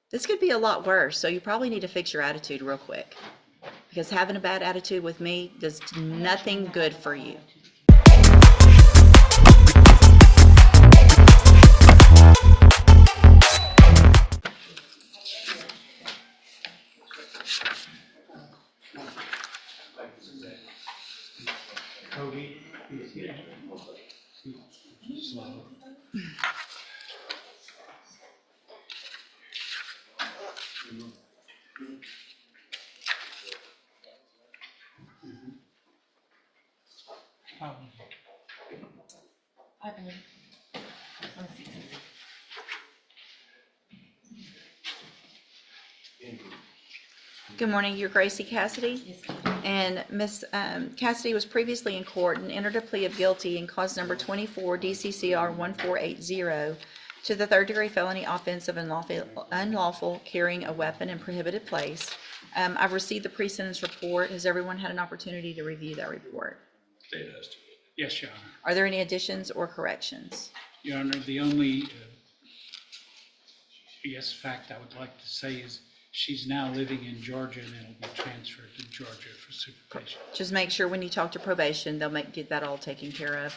This could be a lot worse, so you probably need to fix your attitude real quick. Because having a bad attitude with me does nothing good for you. Good morning, you're Gracie Cassidy. Yes, And Miss Cassidy was previously in court and entered a plea of guilty in cause number 24 DCCR 1480 to the third-degree felony offense of unlawful carrying a weapon in prohibited place. I've received the pre-sentence report. Has everyone had an opportunity to review that report? Yes, Your Honor. Are there any additions or corrections? Your Honor, the only, fact I would like to say is she's now living in Georgia and it'll be transferred to Georgia for supervision. Just make sure when you talk to probation, they'll get that all taken care of.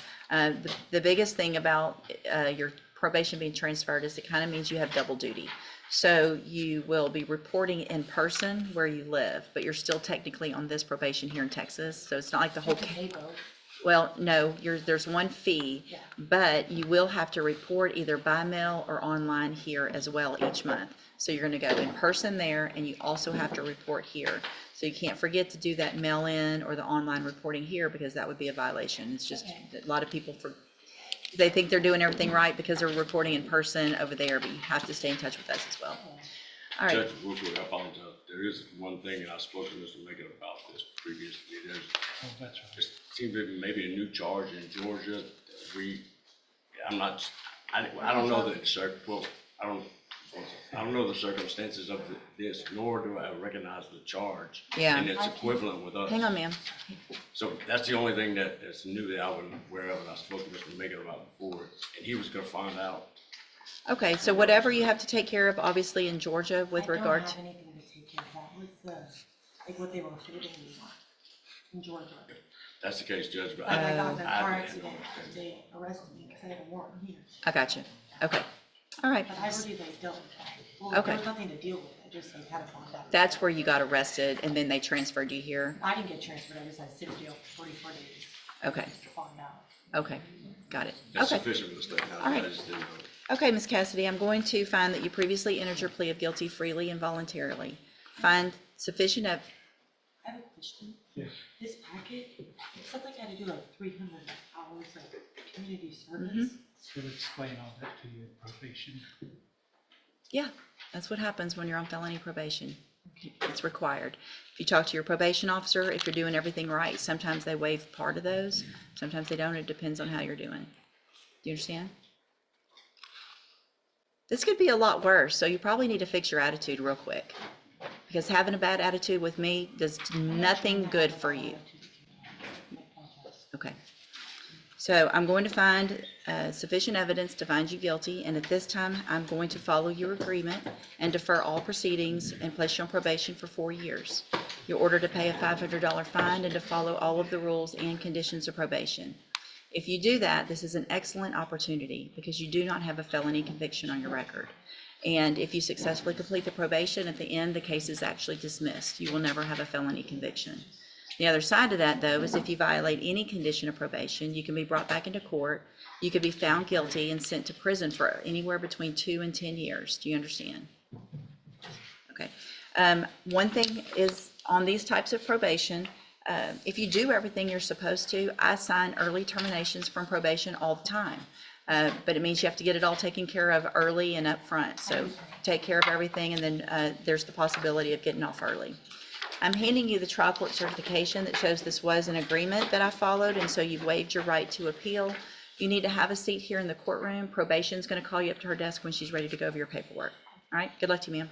The biggest thing about your probation being transferred is it kind of means you have double duty. So you will be reporting in person where you live, but you're still technically on this probation here in Texas. So it's not like the whole. Well, no, there's one fee, Yeah. but you will have to report either by mail or online here as well each month. So you're going to go in person there, and you also have to report here. So you can't forget to do that mail-in or the online reporting here, because that would be a violation. It's just a lot of people they think they're doing everything right because they're reporting in person over there, but you have to stay in touch with us as well. All right. Judge, real quick, I apologize. There is one thing, and I spoke to Mr. Megan about this previously. There's, Oh, that's right. it seems to be maybe a new charge in Georgia. I don't know the circumstances of this, nor do I recognize the charge. Yeah. And it's equivalent with us. Hang on, ma'am. So that's the only thing that's new that I wasn't aware of, and I spoke to Mr. Megan about before, and he was gonna find out. Okay, so whatever you have to take care of, obviously in Georgia with regard to. I don't have anything to take care of. That was like what they were holding me on in Georgia. That's the case, Judge, but When I got in the car I- accident, they arrested me because I had a warrant here. I got you. Okay. All right. But I believe they dealt with that. Well, Okay. there was nothing to deal with. I just like had to find out. That's where you got arrested and then they transferred you here? I didn't get transferred. I just had to sit in jail for 44 days Okay, to find out. okay, got it. That's Okay, sufficient for the state. All right. I just didn't know. okay, Ms. Cassidy, I'm going to find that you previously entered your plea of guilty freely and voluntarily. Find sufficient I have a question. Yes. This packet, it said like I had to do like 300 hours of community service. Mm-hmm. We'll explain all that to you at probation. Yeah, that's what happens when you're on felony probation. It's required. If you talk to your probation officer, if you're doing everything right, sometimes they waive part of those. Sometimes they don't. It depends on how you're doing. Do you understand? This could be a lot worse, so you probably need to fix your attitude real quick. Because having a bad attitude with me does nothing good for you. Okay. So I'm going to find sufficient evidence to find you guilty, and at this time, I'm going to follow your agreement and defer all proceedings and place you on probation for 4 years. You're ordered to pay a $500 fine and to follow all of the rules and conditions of probation. If you do that, this is an excellent opportunity because you do not have a felony conviction on your record. And if you successfully complete the probation, at the end, the case is actually dismissed. You will never have a felony conviction. The other side of that, though, is if you violate any condition of probation, you can be brought back into court. You could be found guilty and sent to prison for anywhere between 2 and 10 years. Do you understand? Okay. One thing is on these types of probation, if you do everything you're supposed to, I sign early terminations from probation all the time. But it means you have to get it all taken care of early and up front. So take care of everything, and then there's the possibility of getting off early. I'm handing you the trial court certification that shows this was an agreement that I followed, and so you've waived your right to appeal. You need to have a seat here in the courtroom. Probation's going to call you up to her desk when she's ready to go over your paperwork. All right, good luck to you, ma'am.